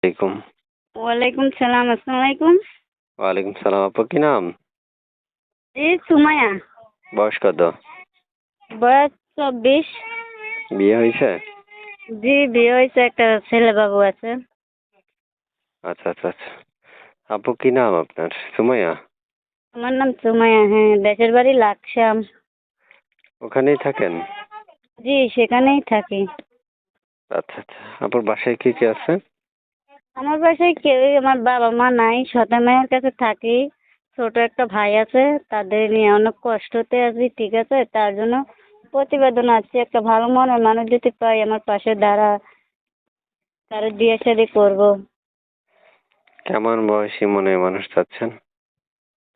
আলাইকুম। ওয়ালাইকুম সালাম। আসসালামু আলাইকুম। ওয়ালাইকুম সালাম। আপু কি নাম? জি, সুমাইয়া। বয়স কত? বয়স ২৪। বিয়ে হয়েছে? জি, বিয়ে হয়েছে, একটা ছেলে বাবু আছে। আচ্ছা, আচ্ছা, আচ্ছা। আপু কি নাম আপনার? সুমাইয়া? আমার নাম সুমাইয়া, হ্যাঁ। দেশের বাড়ি লাকসাম। ওখানেই থাকেন? জি, সেখানেই থাকি। আচ্ছা, আচ্ছা। আপুর বাসায় কে কে আছে? আমার বাসায় কেউই, আমার বাবা মা নাই, সৎ মায়ের কাছে থাকি। ছোট একটা ভাই আছে, তাদের নিয়ে অনেক কষ্টতে আছি, ঠিক আছে? তার জন্য প্রতিবেদন আছে, একটা ভালো মনের মানুষ যদি পাই আমার পাশে দাঁড়া, তার বিয়ে শাদী করবো। কেমন বয়সী মনে মানুষ চাচ্ছেন?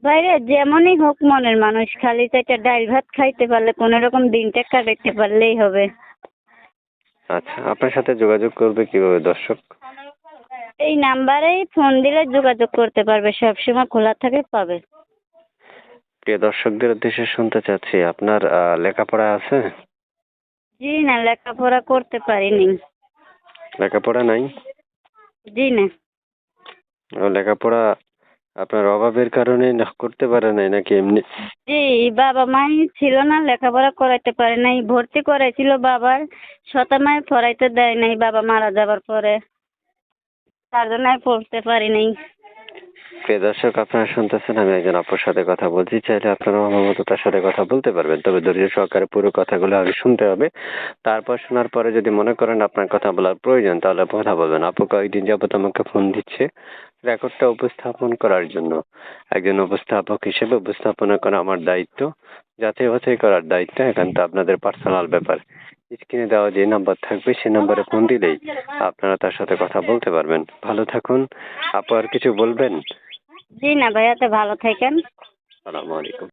বাইরে যেমনই হোক মনের মানুষ, খালি চারটা ডাল ভাত খাইতে পারলে, কোনো রকম দিনটা কাটাইতে পারলেই হবে। আচ্ছা, আপনার সাথে যোগাযোগ করবে কিভাবে দর্শক? এই নাম্বারেই ফোন দিলে যোগাযোগ করতে পারবে, সবসময় খোলা থাকে, পাবে। প্রিয় দর্শকদের উদ্দেশ্যে শুনতে চাচ্ছি, আপনার লেখাপড়া আছে? জি না, লেখাপড়া করতে পারিনি। লেখাপড়া নাই? জি না। লেখাপড়া আপনার অভাবের কারণে করতে পারে নাই নাকি এমনি? জি, বাবা মাই ছিল না, লেখাপড়া করাইতে পারে নাই। ভর্তি করাইছিল বাবার, সৎ মায় পড়াইতে দেয় নাই বাবা মারা যাবার পরে, তার জন্য আমি পড়তে পারি নাই। প্রিয় দর্শক, আপনারা শুনতেছেন, আমি একজন আপুর সাথে কথা বলছি। চাইলে আপনারা আমার মতো তার সাথে কথা বলতে পারবেন, তবে ধৈর্য সহকারে পুরো কথাগুলো আগে শুনতে হবে। তারপর শোনার পরে যদি মনে করেন আপনার কথা বলার প্রয়োজন, তাহলে কথা বলবেন। আপু কয়েকদিন যাবত আমাকে ফোন দিচ্ছে রেকর্ডটা উপস্থাপন করার জন্য। একজন উপস্থাপক হিসেবে উপস্থাপনা করা আমার দায়িত্ব, যাচাই বাছাই করার দায়িত্ব একান্ত আপনাদের পার্সোনাল ব্যাপার। স্ক্রিনে দেওয়া যে নাম্বার থাকবে সেই নাম্বারে ফোন দিলেই আপনারা তার সাথে কথা বলতে পারবেন। ভালো থাকুন। আপু আর কিছু বলবেন? জি না ভাইয়া, তো ভালো থাকেন। আসসালামু আলাইকুম।